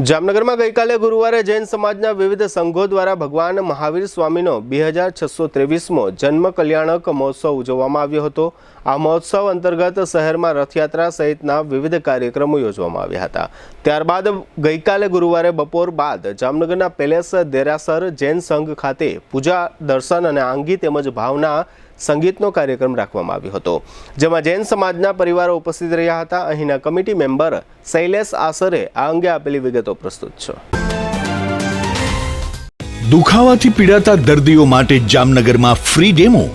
જામનગરમાં ગઈકાલે ગુરુવારે જૈન સમાજના વિવિધ સંઘો દ્વારા ભગવાન મહાવીર સ્વામીનો 2623મો જન્મ કલ્યાણક મહોત્સવ ઉજવવામાં આવ્યો હતો। આ મહોત્સવ અંતર્ગત શહેરમાં રથયાત્રા સહિતના વિવિધ કાર્યક્રમો યોજવામાં આવ્યા હતા। ત્યારબાદ ગઈકાલે ગુરુવારે બપોર બાદ જામનગરના પેલેસ દેરાસર જૈન સંઘ ખાતે પૂજા, દર્શન અને આંગી તેમજ ભાવના સંગીતનો કાર્યક્રમ રાખવામાં આવ્યો હતો, જેમાં જૈન સમાજના પરિવારો ઉપસ્થિત રહ્યા હતા। અહીંના કમિટી મેમ્બર શૈલેષ આસરે આ અંગે આપેલી વિગતો પ્રસ્તુત છે। દુખાવાથી પીડાતા દર્દીઓ માટે જામનગરમાં ફ્રી ડેમો।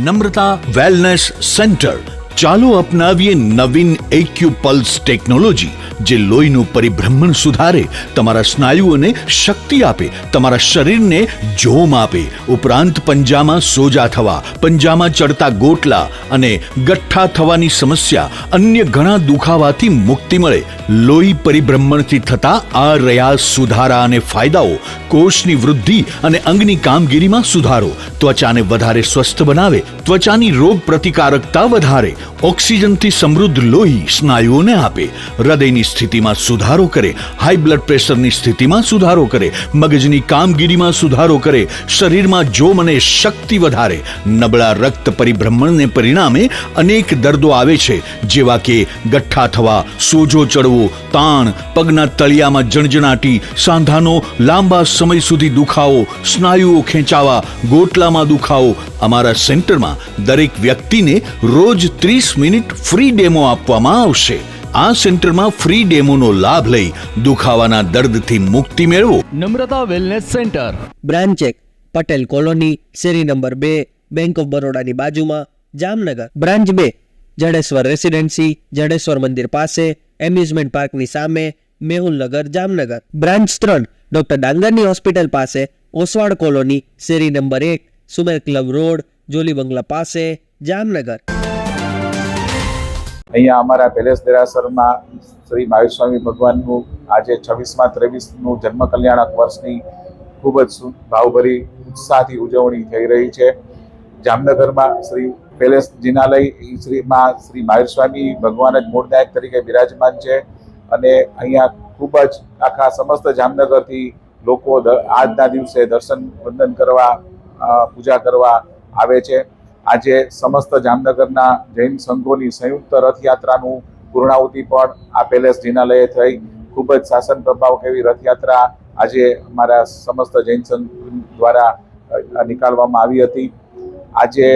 નમ્રતા વેલનેસ સેન્ટર। ચાલો અપનાવીએ નવીન એક્યુપલ્સ ટેકનોલોજી, જે લોહીનું પરિભ્રમણ સુધારે, તમારા સ્નાયુઓને શક્તિ આપે, તમારા શરીરને જોમ આપે, ઉપરાંત પંજામાં સોજા થવા, પંજામાં ચડતા ગોટલા અને ગઠ્ઠા થવાની સમસ્યા, અન્ય ઘણા દુખાવાથી મુક્તિ મળે। લોહી પરિભ્રમણથી થતા આ રહ્યા સુધારા અને ફાયદાઓ। કોષની વૃદ્ધિ અને અંગની કામગીરીમાં સુધારો, ત્વચાને વધારે સ્વસ્થ બનાવે, ત્વચાની રોગ પ્રતિકારકતા વધારે, ઓક્સિજનથી સમૃદ્ધ લોહી સ્નાયુઓને આપે, હૃદયની સ્થિતિમાં સુધારો કરે, હાઈ બ્લડ પ્રેશરની સ્થિતિમાં સુધારો કરે, મગજની કામગીરીમાં સુધારો કરે, શરીરમાં જોમ અને શક્તિ વધારે। નબળા રક્ત પરિભ્રમણને પરિણામે અનેક દર્દો આવે છે, જેવા કે ગઠ્ઠા થવા, સોજો ચડવો, તાણ, પગના તળિયામાં જણજણાટી, સાંધાનો લાંબા સમય સુધી દુખાવો, સ્નાયુઓ ખેંચાવા, ગોટલામાં દુખાવો। અમારા સેન્ટરમાં દરેક વ્યક્તિને રોજ 30 મિનિટ ફ્રી ડેમો આપવામાં આવશે। આ સેન્ટરમાં ફ્રી ડેમોનો લાભ લઈ દુખાવાના દર્દથી મુક્તિ મેળવો। Namrata wellness centre, branch 1 Patel colony, શેરી નંબર 2, બેંક ઓફ બરોડાની બાજુમાં, જામનગર। બ્રાન્ચ 2 જડેશ્વર રેસિડેન્સી, જડેશ્વર મંદિર પાસે, એમ્યુઝમેન્ટ પાર્કની સામે, મેહુલનગર, જામનગર। બ્રાન્ચ 3 ડોક્ટર ડાંગરની હોસ્પિટલ પાસે, ઓસવાડ કોલોની, શેરી number 1, Sumer club road, jolly બંગલા પાસે, જામનગર। અહીંયા અમારા પેલેસ દેરાસરમાં શ્રી મહાવીર સ્વામી ભગવાનનું આજે 26મા જન્મ કલ્યાણક વર્ષની ખૂબ જ ભાવભરી ઉત્સાહથી ઉજવણી થઈ રહી છે। જામનગરમાં શ્રી પેલેસ જિનાલય શ્રી મહાવીર સ્વામી ભગવાન જ મૂળનાયક તરીકે બિરાજમાન છે અને અહીંયા ખૂબ જ આખા સમસ્ત જામનગરથી લોકો આજના દિવસે દર્શન વંદન કરવા, પૂજા કરવા આવે છે। આજે સમસ્ત જામનગરના જૈન સંઘોની સંયુક્ત રથયાત્રાનું પૂર્ણાહુતિ પણ આ પેલેસ જિનાલયે થઈ। ખૂબ જ શાસન પ્રભાવ કેવી રથયાત્રા આજે અમારા સમસ્ત જૈન સંઘ દ્વારા નીકાળવામાં આવી હતી। આજે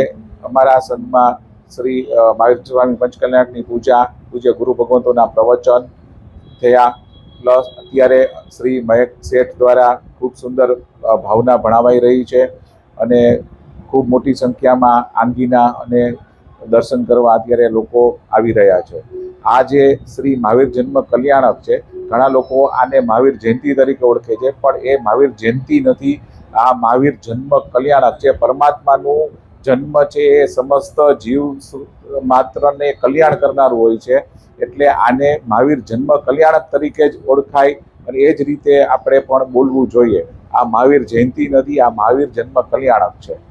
અમારા સંઘમાં શ્રી મહાવીર સ્વામી પંચકલ્યાણકની પૂજા, પૂજ્ય ગુરુ ભગવંતોના પ્રવચન થયા, પ્લસ અત્યારે શ્રી મહેક શેઠ દ્વારા ખૂબ સુંદર ભાવના ભણાવાઈ રહી છે અને ખૂબ મોટી સંખ્યામાં આંગીના અને દર્શન કરવા અત્યારે લોકો આવી રહ્યા છે। આ જે શ્રી મહાવીર જન્મ કલ્યાણક છે, ઘણા લોકો આને મહાવીર જયંતિ તરીકે ઓળખે છે, પણ એ મહાવીર જયંતિ નથી, આ મહાવીર જન્મ કલ્યાણક છે। પરમાત્માનું જન્મ છે એ સમસ્ત જીવ માત્રને કલ્યાણ કરનારું હોય છે, એટલે આને મહાવીર જન્મ કલ્યાણક તરીકે જ ઓળખાય અને એ જ રીતે આપણે પણ બોલવું જોઈએ। આ મહાવીર જયંતિ નથી, આ મહાવીર જન્મ કલ્યાણક છે।